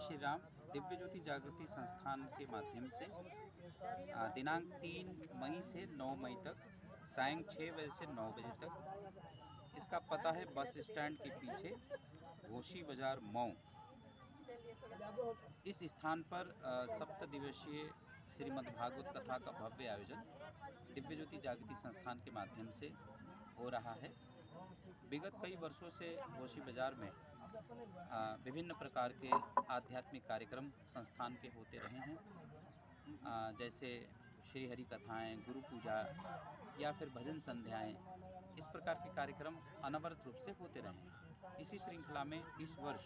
श्री राम। दिव्य ज्योति जागृति संस्थान के माध्यम से दिनांक 3 मई से 9 मई तक सायं 6 बजे से 9 बजे तक, इसका पता है बस स्टैंड के पीछे घोशी बाजार मऊ। इस स्थान पर सप्त दिवसीय श्रीमद् भागवत कथा का भव्य आयोजन दिव्य ज्योति जागृति संस्थान के माध्यम से हो रहा है। विगत कई वर्षों से घोशी बाजार में विभिन्न प्रकार के आध्यात्मिक कार्यक्रम संस्थान के होते रहे हैं, जैसे श्री हरि कथाएँ, गुरु पूजा या फिर भजन संध्याएँ। इस प्रकार के कार्यक्रम अनवरत रूप से होते रहे हैं। इसी श्रृंखला में इस वर्ष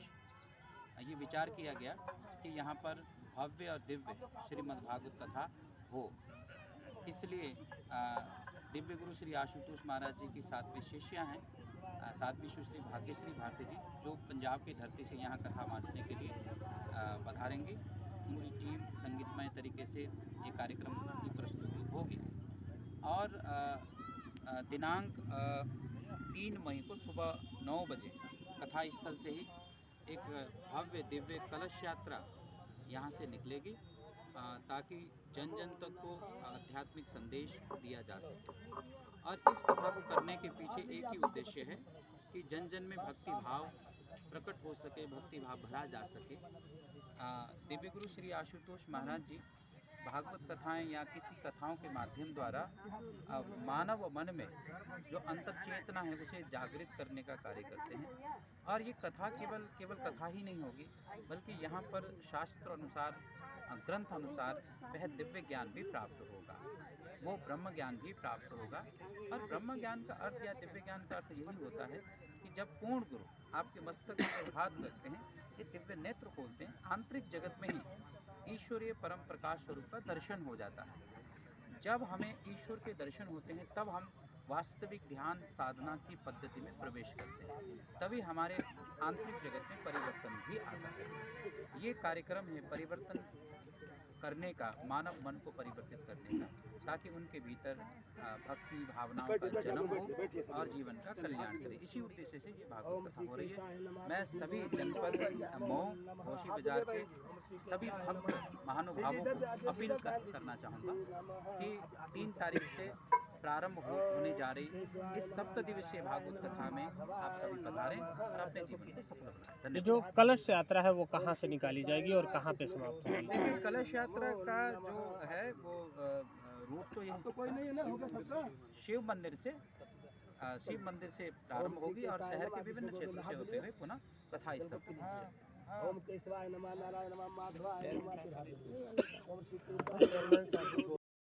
ये विचार किया गया कि यहाँ पर भव्य और दिव्य श्रीमद् भागवत कथा हो। इसलिए दिव्य गुरु श्री आशुतोष महाराज जी की 7वीं शिष्या हैं, 7वीं सुश्री भाग्यश्री भारती जी, जो पंजाब की धरती से यहाँ कथा वांचने के लिए पधारेंगी। उनकी टीम संगीतमय तरीके से ये कार्यक्रम की प्रस्तुति होगी और दिनांक 3 मई को सुबह 9 बजे कथा स्थल से ही एक भव्य दिव्य कलश यात्रा यहाँ से निकलेगी, ताकि जन जन तक को आध्यात्मिक संदेश दिया जा सके। और इस कथा को करने के पीछे एक ही उद्देश्य है कि जन जन में भक्ति भाव प्रकट हो सके, भक्ति भाव भरा जा सके। दिव्य गुरु श्री आशुतोष महाराज जी भागवत कथाएं या किसी कथाओं के माध्यम द्वारा मानव मन में जो अंतर चेतना है उसे जागृत करने का कार्य करते हैं। और ये कथा केवल कथा ही नहीं होगी, बल्कि यहाँ पर शास्त्र अनुसार, ग्रंथ अनुसार वह दिव्य ज्ञान भी प्राप्त होगा, वो ब्रह्म ज्ञान भी प्राप्त होगा। और ब्रह्म ज्ञान का अर्थ या दिव्य ज्ञान का अर्थ यही होता है कि जब पूर्ण गुरु आपके मस्तक पर हाथ रखते हैं, ये दिव्य नेत्र खोलते हैं, आंतरिक जगत में ही ईश्वरीय परम प्रकाश स्वरूप का दर्शन हो जाता है। जब हमें ईश्वर के दर्शन होते हैं तब हम वास्तविक ध्यान साधना की पद्धति में प्रवेश करते हैं, तभी हमारे आंतरिक जगत में परिवर्तन भी आता है। ये कार्यक्रम है परिवर्तन करने का, मानव मन को परिवर्तित करने का, ताकि उनके भीतर भक्ति भावनाओं का जन्म हो और जीवन का कल्याण करे। इसी उद्देश्य से ये भागवत कथा हो रही है। मैं सभी जनपद मऊ घोशी बाजार के सभी भक्त महानुभावों को अपील करना चाहूँगा कि 3 तारीख से प्रारंभ होने जा रही इस सप्त दिवसीय भागवत कथा में आप सभी पधारें और अपने जीवन को सफल बनाएं। धन्यवाद। जो कलश यात्रा है वो कहाँ से निकाली जाएगी और कहाँ पे समाप्त होगी? देखिए, कलश यात्रा का जो है वो रूट तो यही शिव मंदिर से प्रारंभ होगी और शहर के विभिन्न क्षेत्रों से होते हुए पुनः कथा स्थल तक पहुंचेगी। ओम केशवाय नमः, नारायण नमः, माधवाय नमः।